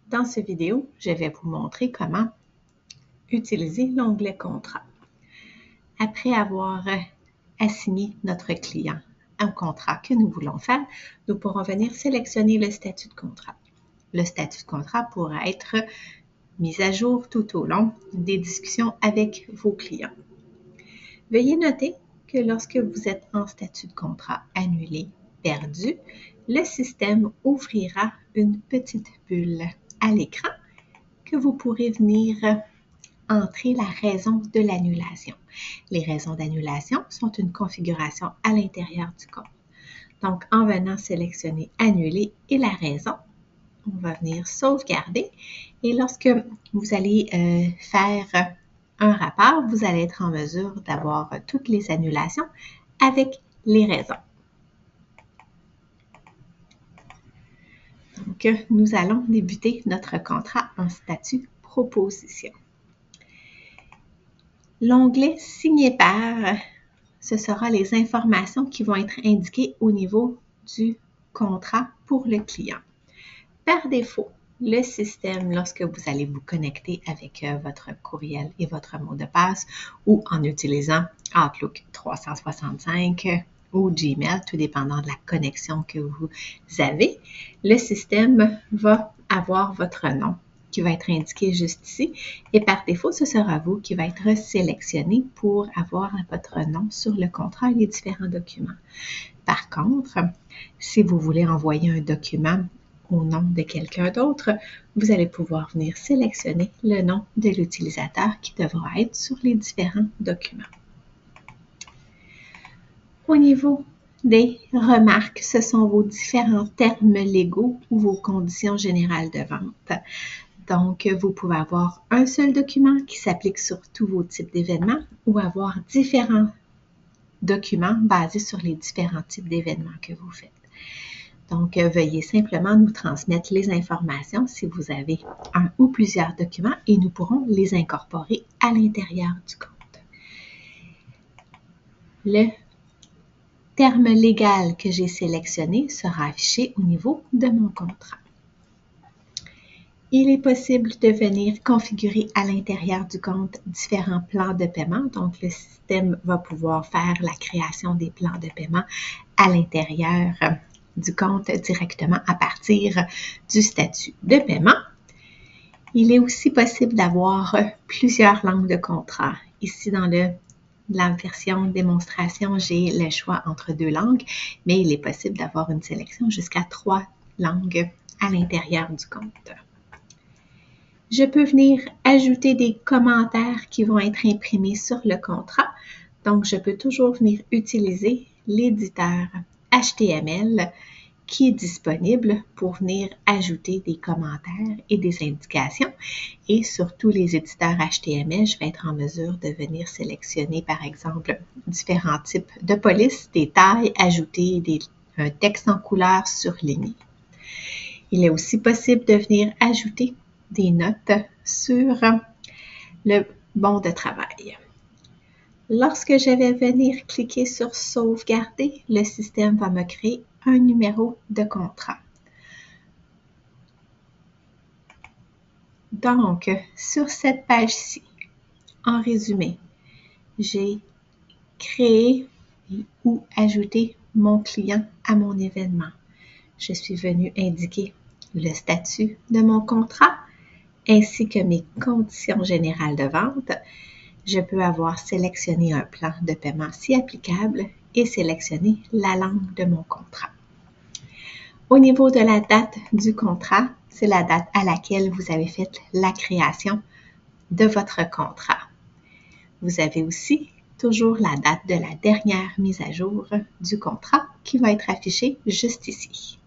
Dans cette vidéo, je vais vous montrer comment utiliser l'onglet Contrat. Après avoir assigné notre client un contrat que nous voulons faire, nous pourrons venir sélectionner le statut de contrat. Le statut de contrat pourra être mis à jour tout au long des discussions avec vos clients. Veuillez noter que lorsque vous êtes en statut de contrat annulé, perdu, le système ouvrira une petite bulle à l'écran que vous pourrez venir entrer la raison de l'annulation. Les raisons d'annulation sont une configuration à l'intérieur du compte. Donc, en venant sélectionner « Annuler » et la raison, on va venir sauvegarder. Et lorsque vous allez faire un rapport, vous allez être en mesure d'avoir toutes les annulations avec les raisons. Donc, nous allons débuter notre contrat en statut proposition. L'onglet « Signé par », ce sera les informations qui vont être indiquées au niveau du contrat pour le client. Par défaut, le système, lorsque vous allez vous connecter avec votre courriel et votre mot de passe ou en utilisant Outlook 365 ou Gmail, tout dépendant de la connexion que vous avez, le système va avoir votre nom qui va être indiqué juste ici et par défaut, ce sera vous qui va être sélectionné pour avoir votre nom sur le contrat et les différents documents. Par contre, si vous voulez envoyer un document au nom de quelqu'un d'autre, vous allez pouvoir venir sélectionner le nom de l'utilisateur qui devra être sur les différents documents. Au niveau des remarques, ce sont vos différents termes légaux ou vos conditions générales de vente. Donc, vous pouvez avoir un seul document qui s'applique sur tous vos types d'événements ou avoir différents documents basés sur les différents types d'événements que vous faites. Donc, veuillez simplement nous transmettre les informations si vous avez un ou plusieurs documents et nous pourrons les incorporer à l'intérieur du compte. Le terme légal que j'ai sélectionné sera affiché au niveau de mon contrat. Il est possible de venir configurer à l'intérieur du compte différents plans de paiement. Donc, le système va pouvoir faire la création des plans de paiement à l'intérieur du compte directement à partir du statut de paiement. Il est aussi possible d'avoir plusieurs langues de contrat. Ici, dans la version démonstration, j'ai le choix entre 2 langues, mais il est possible d'avoir une sélection jusqu'à 3 langues à l'intérieur du compte. Je peux venir ajouter des commentaires qui vont être imprimés sur le contrat. Donc, je peux toujours venir utiliser l'éditeur HTML qui est disponible pour venir ajouter des commentaires et des indications. Et sur tous les éditeurs HTML, je vais être en mesure de venir sélectionner, par exemple, différents types de polices, des tailles, ajouter un texte en couleur surligné. Il est aussi possible de venir ajouter des notes sur le bon de travail. Lorsque je vais venir cliquer sur « Sauvegarder », le système va me créer un numéro de contrat. Donc, sur cette page-ci, en résumé, j'ai créé ou ajouté mon client à mon événement. Je suis venue indiquer le statut de mon contrat ainsi que mes conditions générales de vente. Je peux avoir sélectionné un plan de paiement si applicable et sélectionner la langue de mon contrat. Au niveau de la date du contrat, c'est la date à laquelle vous avez fait la création de votre contrat. Vous avez aussi toujours la date de la dernière mise à jour du contrat qui va être affichée juste ici.